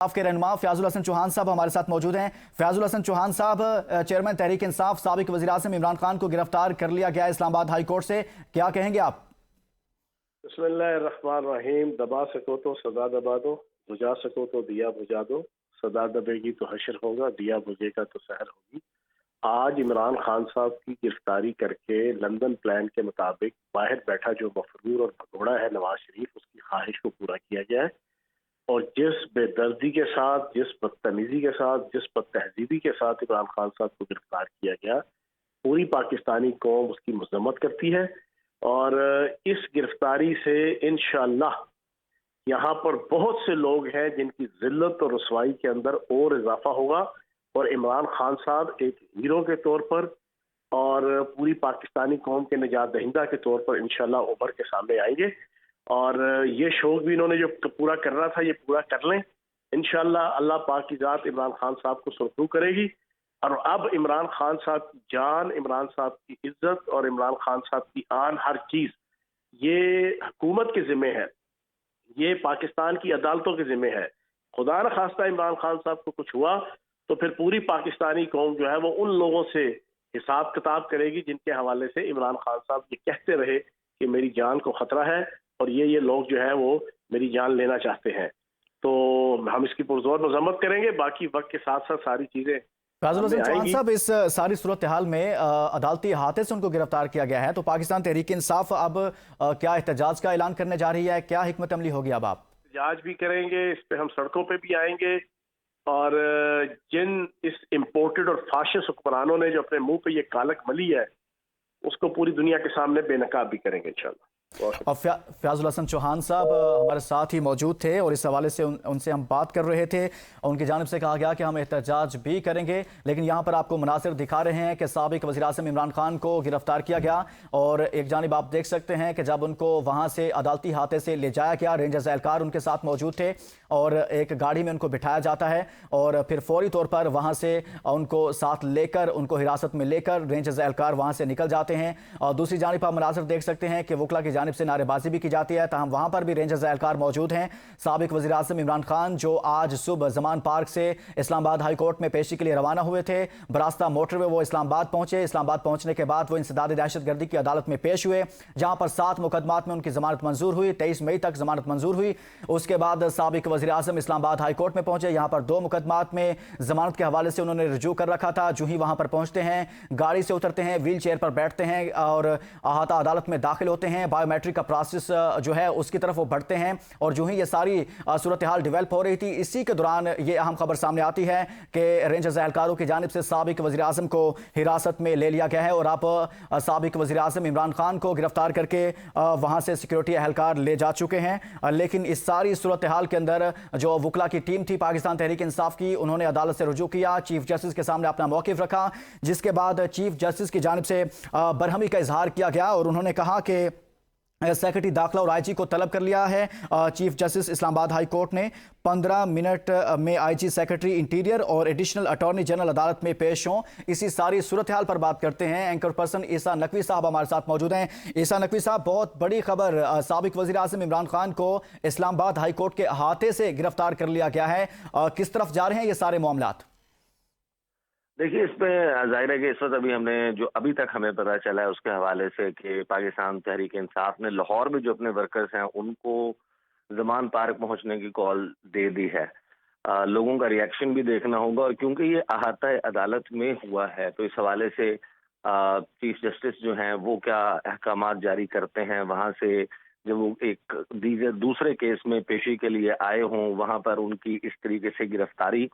इंसाफ के रहनुमा फयाजुल हसन चौहान साहब हमारे साथ मौजूद हैं। फयाजुल हसन चौहान साहब, चेयरमैन तहरीक इंसाफ साबिक वज़ीर आज़म इमरान खान को गिरफ्तार कर लिया गया इस्लामाबाद हाई कोर्ट से, क्या कहेंगे आप? बिस्मिल्लाहिर्रहमानिर्रहीम। दबा सको तो सदा दबा दो, बुझा सको तो दिया बुझा दो, सदा दबेगी तो हशर होगा, दिया बुझेगा तो सहर होगी। आज इमरान खान साहब की गिरफ्तारी करके लंदन प्लान के मुताबिक बाहर बैठा जो मफरूर और भगोड़ा है नवाज शरीफ, उसकी ख्वाहिश को पूरा किया गया है। और जिस बेदर्दी के साथ, जिस बदतमीजी के साथ, जिस बदतहजीबी के साथ इमरान खान साहब को गिरफ्तार किया गया, पूरी पाकिस्तानी कौम उसकी मजम्मत करती है। और इस गिरफ्तारी से इंशाअल्लाह यहाँ पर बहुत से लोग हैं जिनकी जिल्लत और रसवाई के अंदर और इजाफा होगा, और इमरान खान साहब एक हीरो के तौर पर और पूरी पाकिस्तानी कौम के निजात दहिंदा के तौर पर इंशाअल्लाह उभर के सामने आएंगे। और ये शौक भी इन्होंने जो पूरा करना था ये पूरा कर लें इंशाअल्लाह। अल्लाह पाक की जात इमरान खान साहब को सुरखरू करेगी। और अब इमरान खान साहब की जान, इमरान साहब की इज्जत और इमरान खान साहब की आन, हर चीज ये हुकूमत के जिम्मे है, ये पाकिस्तान की अदालतों के जिम्मे है। खुदा न खास्ता इमरान खान साहब को कुछ हुआ तो फिर पूरी पाकिस्तानी कौम जो है वो उन लोगों से हिसाब किताब करेगी जिनके हवाले से इमरान खान साहब ये कहते रहे कि मेरी जान को खतरा है और ये लोग जो है वो मेरी जान लेना चाहते हैं। तो हम इसकी पुरजोर मजम्मत करेंगे। बाकी वक्त के साथ साथ सारी चीजें फयाजुल हसन चौहान साहब, इस सारी सूरत हाल में अदालती हाथे से उनको गिरफ्तार किया गया है, तो पाकिस्तान तहरीक इंसाफ अब क्या एहतजाज का ऐलान करने जा रही है? क्या हिकमत अमली होगी अब? आप एहतजाज भी करेंगे, इस पे हम सड़कों पे भी आएंगे, और जिन इस इम्पोर्टेड और फाशिस्ट हुक्मरानों ने जो अपने मुंह पे ये कालक मली है उसको पूरी दुनिया के सामने बेनकाब भी करेंगे इंशाल्लाह। और फयाजुल हसन चौहान साहब हमारे साथ ही मौजूद थे और इस हवाले से उनसे हम बात कर रहे थे। उनकी जानिब से कहा गया कि हम एहतजाज भी करेंगे, लेकिन यहाँ पर आपको मनासिर दिखा रहे हैं कि साबिक वज़ीर आज़म इमरान खान को गिरफ्तार किया गया, और एक जानिब आप देख सकते हैं कि जब उनको वहाँ से अदालती हाथे से ले जाया गया, रेंजर्स एहलकार उनके साथ मौजूद थे और एक गाड़ी में उनको बिठाया जाता है और फिर फौरी तौर पर वहाँ से उनको साथ लेकर, उनको हिरासत में लेकर रेंजर्स एहलकार वहाँ से निकल जाते हैं। और दूसरी जानिब आप मनासिर देख सकते हैं कि वकला की जानिब से नारेबाजी भी की जाती है, ताहम वहां पर भी रेंजर्स एहलकार मौजूद हैं। साबिक वज़ीर आज़म इमरान खान जो आज सुबह जमान पार्क से इस्लामाबाद हाई कोर्ट में पेशी के लिए रवाना हुए थे, बरास्ता मोटरवे वो इस्लामाबाद पहुंचे। इस्लामाबाद पहुंचने के बाद वो इंसदाद दहशतगर्दी की अदालत में पेश हुए, जहां पर 7 मुकदमात में उनकी जमानत मंजूर हुई। 23 मई तक जमानत मंजूर हुई। उसके बाद साबिक वज़ीर आज़म इस्लामाबाद हाई कोर्ट में पहुंचे। यहाँ पर 2 मुकदमात में जमानत के हवाले से उन्होंने रजू कर रखा था। जो ही वहां पर पहुंचते हैं, गाड़ी से उतरते हैं, व्हील चेयर पर बैठते हैं और अहाता अदालत में दाखिल होते हैं। बायोमेट्रिक का प्रोसेस जो है उसकी तरफ वो बढ़ते हैं, और जो ही ये सारी सूरत हाल डेवलप हो रही थी, इसी के दौरान ये अहम खबर सामने आती है कि रेंजर्स एहलकारों की जानिब से साबिक वज़ीर आज़म को हिरासत में ले लिया गया है और अब साबिक वज़ीर आज़म इमरान खान को गिरफ्तार करके वहाँ से सिक्योरिटी एहलकार ले जा चुके हैं। लेकिन इस सारी सूरत हाल के अंदर जो वकला की टीम थी पाकिस्तान तहरीक इंसाफ की, उन्होंने अदालत से रुजू किया, चीफ जस्टिस के सामने अपना मौक़िफ़ रखा, जिसके बाद चीफ जस्टिस की जानिब से बरहमी का इजहार किया गया और उन्होंने कहा कि सेक्रेटरी दाखिला और आईजी को तलब कर लिया है। Chief justice Islamabad high court ने 15 मिनट में आईजी, सेक्रेटरी इंटीरियर और एडिशनल अटॉर्नी जनरल अदालत में पेश हों। इसी सारी सूरत हाल पर बात करते हैं। एंकर पर्सन ईसा नकवी साहब हमारे साथ मौजूद हैं। ईसा नकवी साहब, बहुत बड़ी खबर, साबिक वज़ीर आज़म इमरान खान को इस्लामाबाद हाई कोर्ट के अहाते से गिरफ्तार कर लिया गया है। किस तरफ जा रहे हैं ये सारे मामलात? देखिए, इसमें जाहिर है कि इस वक्त अभी हमने जो अभी तक हमें पता चला है उसके हवाले से कि पाकिस्तान तहरीक इंसाफ ने लाहौर में जो अपने वर्कर्स हैं उनको जमान पार्क पहुंचने की कॉल दे दी है। लोगों का रिएक्शन भी देखना होगा, और क्योंकि ये अहाता अदालत में हुआ है तो इस हवाले से चीफ जस्टिस जो हैं वो क्या अहकामात जारी करते हैं। वहाँ से जब वो एक दूसरे केस में पेशी के लिए आए हों, वहाँ पर उनकी इस तरीके से गिरफ्तारी,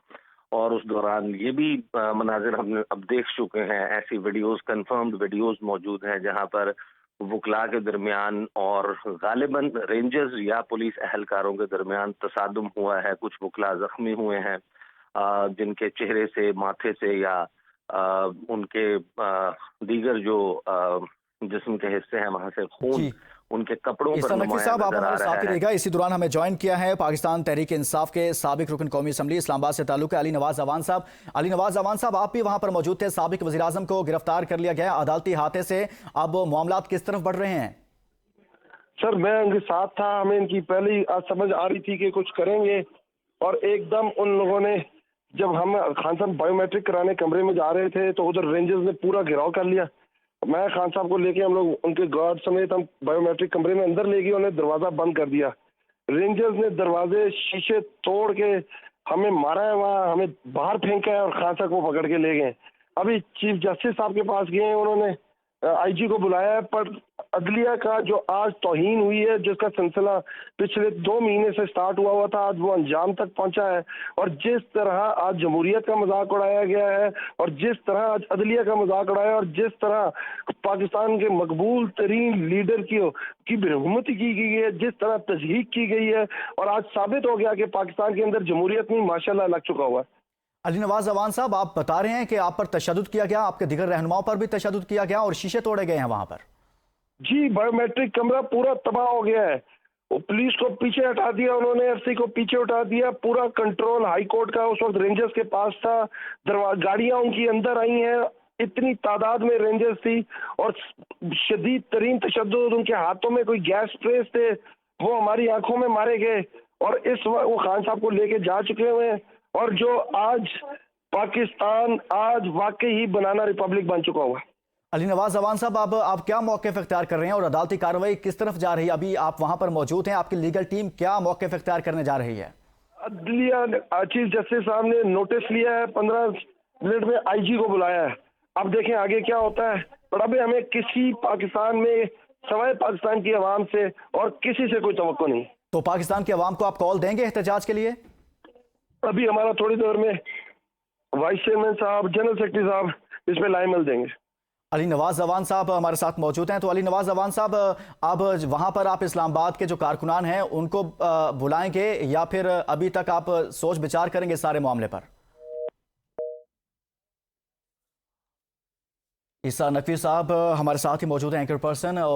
और उस दौरान ये भी मनाजिर हमने अब देख चुके हैं। ऐसी वीडियोस, कंफर्म्ड वीडियोस मौजूद हैं जहां पर वकला के दरमियान और गालिबन रेंजर्स या पुलिस अहलकारों के दरमियान तसादुम हुआ है। कुछ वकला जख्मी हुए हैं, जिनके चेहरे से, माथे से या उनके दीगर जो जिस्म के हिस्से हैं वहां से खून उनके कपड़ों पर नकवी साहब, आप हमारे साथ ही रहेगा। इसी दौरान हमें ज्वाइन किया है पाकिस्तान तहरीक इंसाफ के साबिक रुकन कौमी असम्बली इस्लामाबाद से ताल्लुक है अली नवाज अवान साहब। अली नवाज अवान साहब, आप भी वहां पर मौजूद थे। साबिक वज़ीर आज़म को गिरफ्तार कर लिया गया अदालती हाथे से, अब मामलात किस तरफ बढ़ रहे हैं? सर, मैं उनके साथ था, हमें इनकी पहली समझ आ रही थी कि कुछ करेंगे, اور ایک دم ان لوگوں نے جب ہم خان صاحب بایو میٹرک کرانے کمرے میں جا رہے تھے تو ادھر رینجرز نے پورا گھیراؤ کر لیا. میں خان صاحب کو لے کے ہم لوگ ان کے گارڈ سمیت ہم بایو میٹرک کمرے میں اندر لے گئے, انہوں نے دروازہ بند کر دیا. رینجرز نے دروازے شیشے توڑ کے ہمیں مارا ہے, وہاں ہمیں باہر پھینکا ہے اور خان صاحب کو پکڑ کے لے گئے. ابھی چیف جسٹس صاحب کے پاس گئے ہیں, انہوں نے آئی جی کو بلایا ہے, پر عدلیہ کا جو آج توہین ہوئی ہے جس کا سلسلہ پچھلے 2 مہینے سے سٹارٹ ہوا تھا, آج وہ انجام تک پہنچا ہے. اور جس طرح آج جمہوریت کا مذاق اڑایا گیا ہے, اور جس طرح آج عدلیہ کا مذاق اڑایا, اور جس طرح پاکستان کے مقبول ترین لیڈر کی برہمتی کی گئی ہے, جس طرح تضحیق کی گئی ہے, اور آج ثابت ہو گیا کہ پاکستان کے اندر جمہوریت نہیں ماشاءاللہ لگ چکا ہوا ہے. علی نواز اعوان صاحب, آپ بتا رہے ہیں کہ آپ پر تشدد کیا گیا, آپ کے دیگر رہنماؤں پر بھی تشدد کیا گیا اور شیشے توڑے گئے ہیں وہاں پر. جی, بایو میٹرک کمرہ پورا تباہ ہو گیا ہے. وہ پولیس کو پیچھے ہٹا دیا, انہوں نے ایف سی کو پیچھے ہٹا دیا. پورا کنٹرول ہائی کورٹ کا اس وقت رینجرز کے پاس تھا. گاڑیاں ان کی اندر آئی ہیں, اتنی تعداد میں رینجرز تھی, اور شدید ترین تشدد. ان کے ہاتھوں میں کوئی گیس اسپریز تھے, وہ ہماری آنکھوں میں مارے گئے, اور اس وقت وہ خان صاحب کو لے کے جا چکے ہوئے ہیں. اور جو آج پاکستان آج واقعی ہی بنانا ریپبلک بن چکا ہوا ہے. علی نواز اعوان صاحب, آپ کیا موقف اختیار کر رہے ہیں اور عدالتی کارروائی کس طرف جا رہی ہے؟ ابھی آپ وہاں پر موجود ہیں, آپ کی لیگل ٹیم کیا موقف اختیار کرنے جا رہی ہے؟ عدلیہ چیف جسٹس صاحب نے نوٹس لیا ہے, 15 منٹ میں آئی جی کو بلایا ہے. اب دیکھیں آگے کیا ہوتا ہے. پر ابھی ہمیں کسی پاکستان میں سوائے پاکستان کی عوام سے اور کسی سے کوئی توقع نہیں. تو پاکستان کی عوام کو آپ کال دیں گے احتجاج کے لیے؟ ابھی ہمارا تھوڑی دیر میں وائس چیئرمین صاحب, جنرل سیکرٹری صاحب اس میں لائن مل دیں گے. علی نواز اعوان صاحب ہمارے ساتھ موجود ہیں. تو علی نواز اعوان صاحب, اب وہاں پر آپ اسلام آباد کے جو کارکنان ہیں ان کو بلائیں گے یا پھر ابھی تک آپ سوچ بچار کریں گے سارے معاملے پر؟ عیسیٰ نقوی صاحب ہمارے ساتھ ہی موجود ہیں, اینکر پرسن. اور